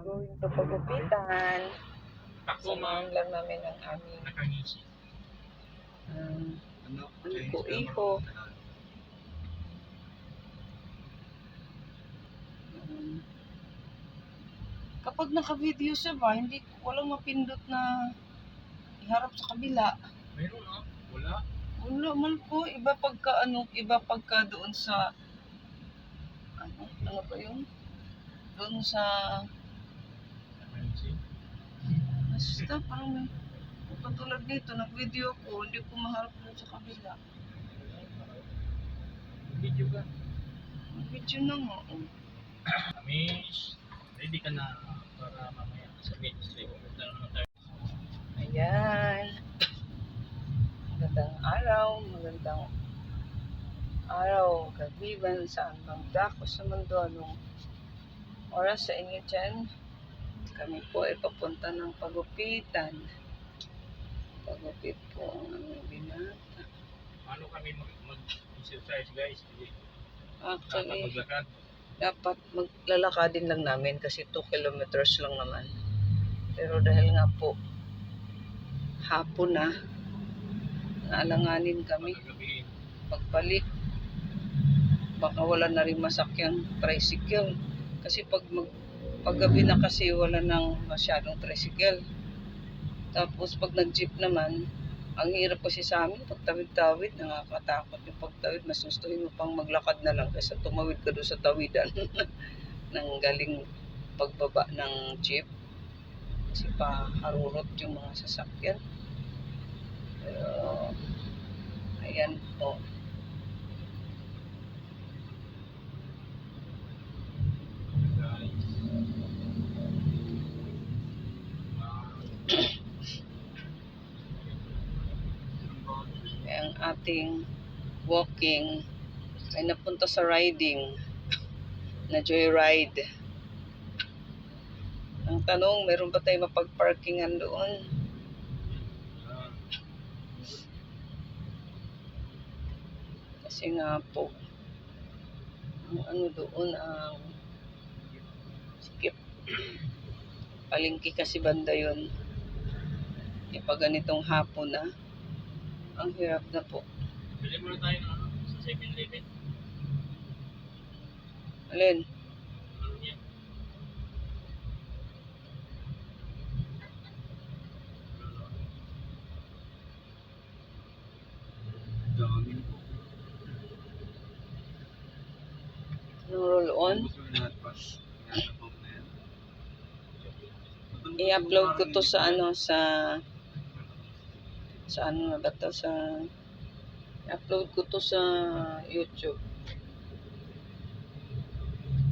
Going to pagupitan. Samahan lang namin ang aming iho. Kapag naka-video siya ba, hindi walang mapindot na iharap sa kabila. Meron ah, wala. Wala man po, iba pagka doon sa ano ba yun? Doon sa basta parang may patulad dito, nag-video ko, hindi ko maharap doon sa kabila. Video ka. Video na nga. Miss, ready ka na para mamaya sa midstream. Punta naman tayo. Ayan. Magandang araw, kabiban saan bang dako sa mundo, anong oras sa inyo dyan. Kami po ay papunta ng pagupitan. Pagupit po ang aming binata. Paano kami mag-exercise guys? Actually, Maglakad. dapat maglalakadin lang namin kasi 2 kilometers lang naman. Pero dahil nga po hapon na, naalanganin kami Gabi. pagbalik. Baka wala na rin masakyang tricycle. Kasi paggabi na kasi wala nang masyadong tricycle. Tapos pag nag-jeep naman, ang hirap kasi sa amin, pagtawid-tawid, nakakatakot yung pagtawid. Mas gustuhin mo pang maglakad na lang kaysa tumawid ka doon sa tawidan nang galing pagbaba ng jeep. Kasi paharurot yung mga sasakyan. Pero, ayan po. Ang ating walking ay napunta sa riding na joyride. Ang tanong, meron ba tayo mapag-parkingan doon? Kasi nga po, ang ano doon, ang skip. Palengke kasi banda yun. Pag ganitong hapon na, ang hirap na po. Bili muna tayo ng sa 7-Eleven. Alin? Ano yan? Dami po. Anong roll on? I-upload ko to sa ano, sa ano na ba to, i-upload ko to sa YouTube.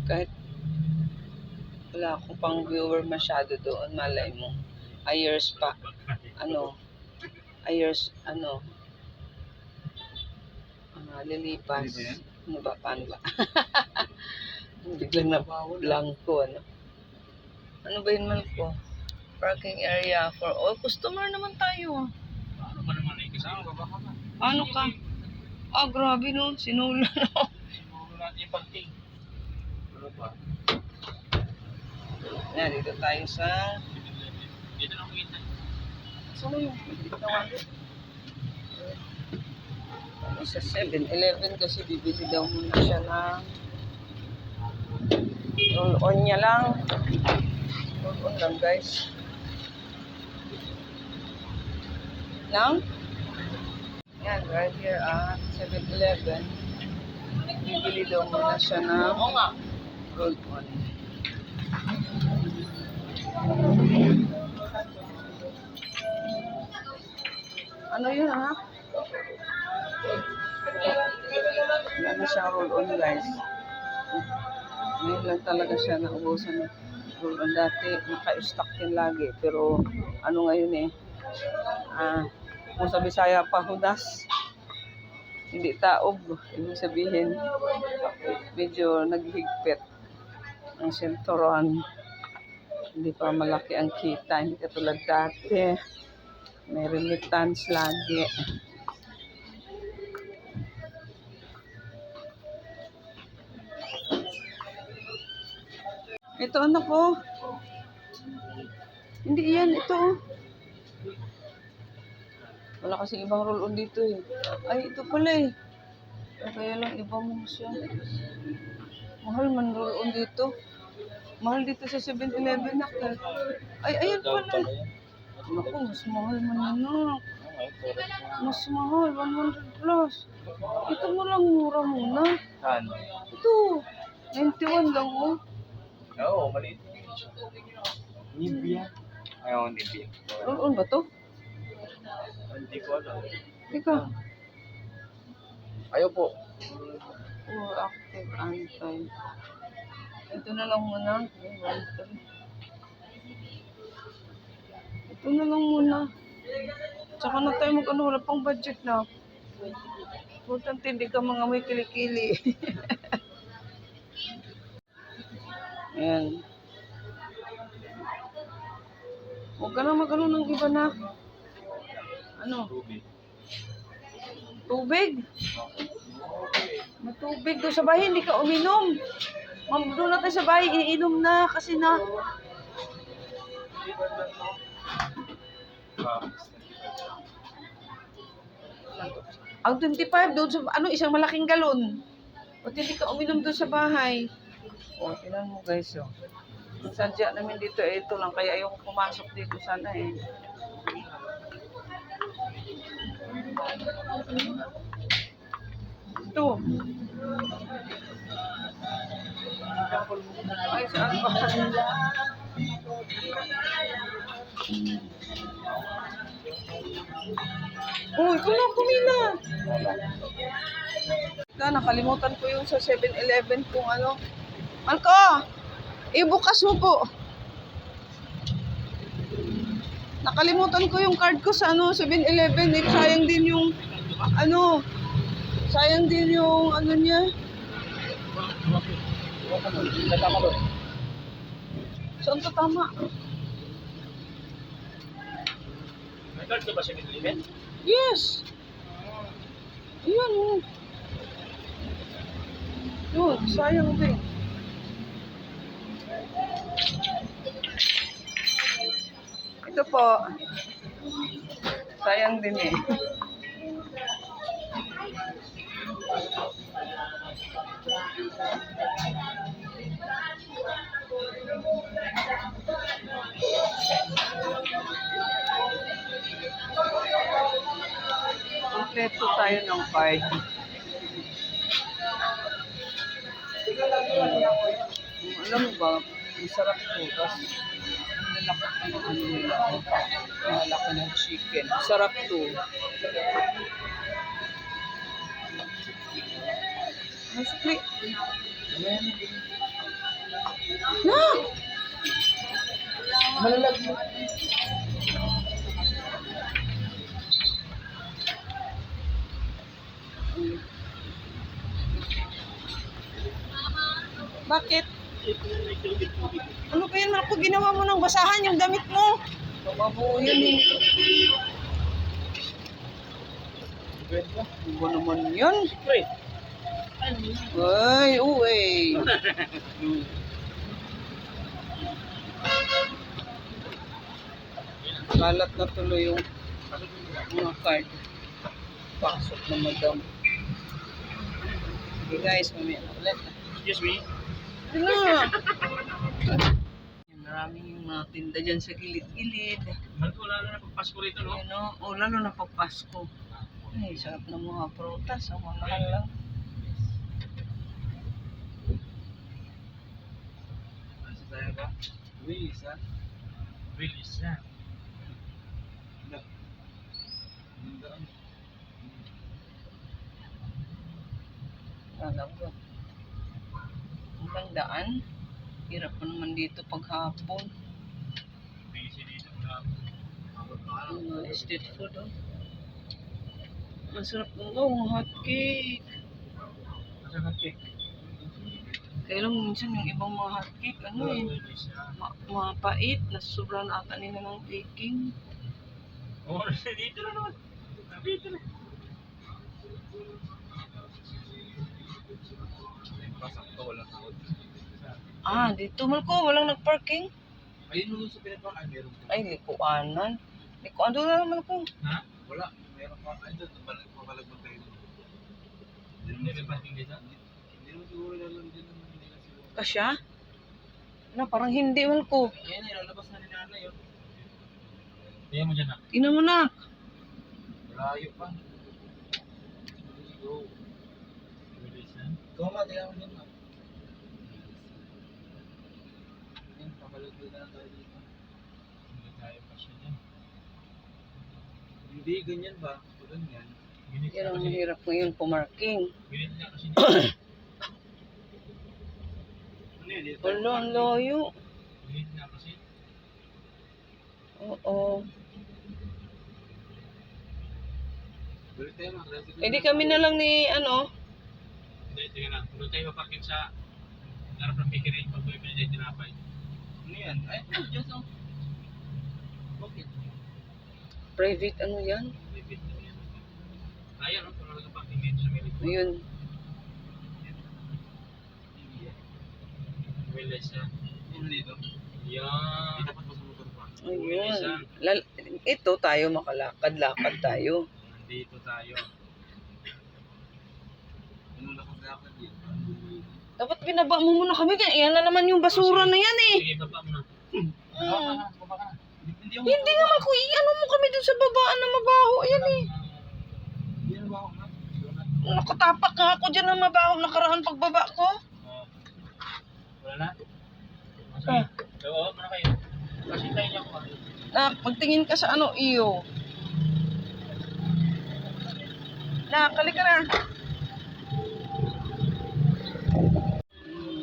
Kahit wala akong pang viewer masyado doon, malay mo. Ayers pa. Lilipas. Ano ba, paano ba? Biglang na-blanco, ano? Ano ba yun man ko? Parking area for all customer naman tayo. Paano ba naman ay kasama ba ka ba? Ano ka? Grabe no, sinula no. Siguro natin yung pagting. Ano pa? Yan, dito tayo sa... 7-Eleven. Dito na kita. Saan na yung sa 7-Eleven kasi bibili daw muna siya ng roll-on niya lang. Roll-on lang guys. Lang? Yan, right here at 7-Eleven. Bibili daw muna siya ng roll-on. Ano yun ha? Wala na siyang roll-on guys. Ngayon lang talaga siya naubusan ng roll-on. Dati naka-stock din lagi. Pero ano ngayon kung sa Bisaya pa hudas. Hindi taob. Ibig sabihin medyo naghihigpit ang senturon. Hindi pa malaki ang kita. Hindi katulad dati. May remittance lagi. Ito anak ko. Hindi yan, ito. Oh. Wala kasi ibang roll-on dito eh. Ay, ito pala eh. Kaya lang iba mo siya. Mahal man roll-on dito. Mahal dito sa 7-Eleven nak. Ay, ayan pala. Naku, mas mahal man yan. Mas mahal, 100 plus. Ito mo lang mura muna. Saan? Ito, 91 lang oh. Oo, maliit. Nibia. Ayaw, Nibia. Roll-on ba to? Hindi ko alam. Teka. Ayaw po. Oh, active anti. Ito na lang muna. Ito na lang muna. Tsaka na tayo mag-ano, wala pang budget na. Importante hindi ka mga may kilikili. Ayan. Huwag ka na mag-ano ng iba na. Ano? Tubig. Tubig? Matubig doon sa bahay, hindi ka uminom. Ma'am, doon natin sa bahay, iinom na kasi na. Ang 25 doon sa, ano, isang malaking galon. Ba't hindi ka uminom doon sa bahay? O, tinan mo guys, oh. Ang sadya namin dito, eh, ito lang. Kaya ayoko pumasok dito sana eh. Ito. Ay, saan ba? Uy, ikaw lang pumila. Nakalimutan ko yung sa 7-Eleven kung ano. Malko, ibukas mo po. Nakalimutan ko yung card ko sa ano 7-Eleven. Eh, sayang din yung ano. Sayang din yung ano niya. Saan to tama? May card ka ba siya nililit? Yes. Ayan oh. Yun, sayang din. Ito po. Sayang din eh. Kompleto tayo ng card. Alam mo ba, masarap to. Tapos, nalakot na ng ano nila. Nalakot ng chicken. Masarap to. Masukli. Na! Malalag mo. Bakit? Ano ba yan? Ako ginawa mo ng basahan yung damit mo. Mabuo yun eh. Ano ba naman yun? Wait. Ay, uy. Kalat na tuloy yung mga card. Pasok na madam. Okay guys, mamaya na ulit. Excuse me. Ano? Maraming yung mga tinda dyan sa gilid-gilid. Wala na pagpasko rito, no? Ano? O, lalo na pag Pasko. Ay, sarap ng mga prutas. Ang mahal lang. Asa tayo ba? Willis, ha? Willis, ha? Alam ko. Ang tandaan. Hirap pa naman dito paghapon. Busy dito na. Street food, oh. Masarap ng hot cake. Asa ka cake? Kaya lang minsan yung ibang mga hot cake, ano eh, Willis, ha? mapait, nasobra na ata nila ng baking. Oo, dito na naman. Dito na. Pasok to, walang out. Ah, dito man ko, walang nag-parking. Ayun nung sa pinapakan, meron po. Ay, likuanan. Likuan doon na naman ako. Ha? Wala, meron pa. Ay, doon, papalagbag tayo. Hindi may parking dito? Hindi naman siguro lalong din naman nila siguro. Kasya? Na, parang hindi man ko. Ayan, ilalabas na ni nanay yun. Kaya mo dyan na. Ina mo na. Malayo pa. Go. Bilisan. Go ma, tingnan mo dyan ma. Ayan, papalagbag na tayo dito. Hindi tayo pa siya dyan. Hindi, ganyan ba? Ganyan. Ginit Yan na ang kasi. mahirap ngayon pumarking. Ginit na kasi. Ano yun? Dito? Wala, ang layo. Ginit na kasi. Oo. Balik tayo ma. Hindi kami na lang ni, ano, Hindi, tingnan na. Doon tayo maparking sa harap ng bakery pag may pinili tinapay. Ano yan? Ay, dyan sa... Bakit? private, ano yan? Ayan, no? Kung nagpa-parking dito sa Merito. Ayun. Willis na. Ano dito? Yan. Dapat mas motor pa. Ayun. Ito tayo makalakad-lakad tayo. Nandito tayo. Ano lakad-lakad yun? Dapat binaba mo muna kami. Yan na naman yung basura na yan eh. Sige, baba mo na. Baba ka na. Hindi ako. Hindi naman ko ano mo kami dun sa babaan na mabaho. Ayan eh. Hindi na ba ako na? Nakatapak nga ako dyan na mabaho nakaraan pagbaba ko. Wala na? Sige. Oo, muna kayo. Kasi tayo niya ko. Na, magtingin ka sa ano, iyo. Na, kali ka na.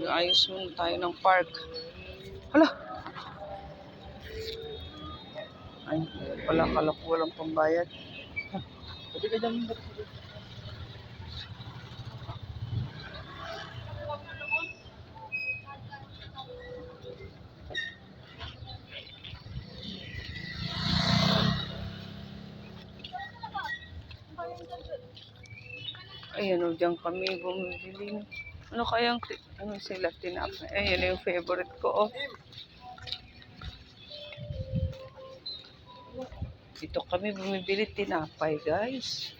Ayos muna tayo ng park. Hala. Ay, wala kala ko walang pambayad. Sabi ka dyan. Ayan o, dyan kami bumibili. Ano kayang, ano sila tinapay? Ayan yung favorite ko. Oh. Dito kami bumibili tinapay, guys.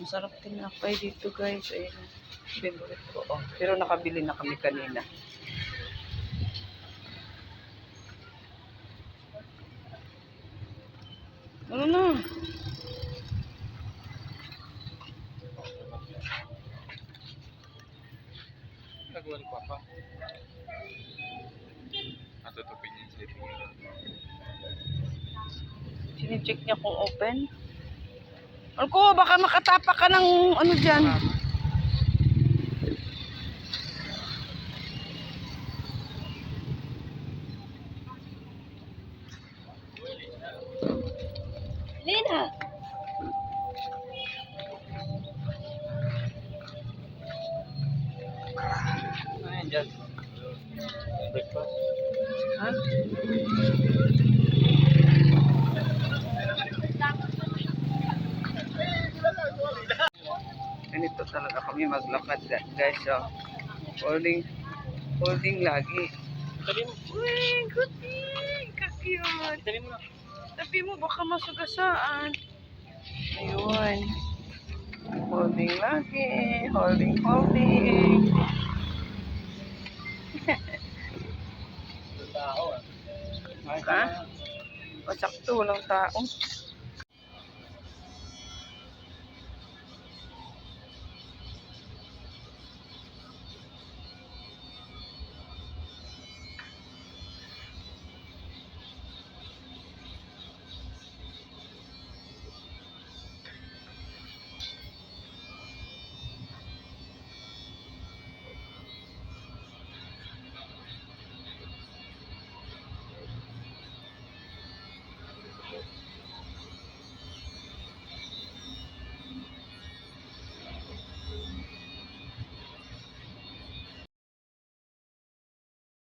Masarap tinapay dito, guys. Ayan yung favorite ko. Oh. Pero nakabili na kami kanina. Ano na? Nagawa ni Papa. Natutupin niya yung sleeping niya. Sine-check niya kung open. Ano ko, baka makatapak ka ng ano dyan. Lina! Ano yan dyan? Breakfast. Ha? Ganito talaga kami maglakad, guys. So, holding lagi. Tabi mo. Uy, good ka-cute. Tabi mo na. Tabi mo, baka masugasaan. Ayun. Holding lagi. Holding. Tao ah. Ha? O, sakto, walang tao.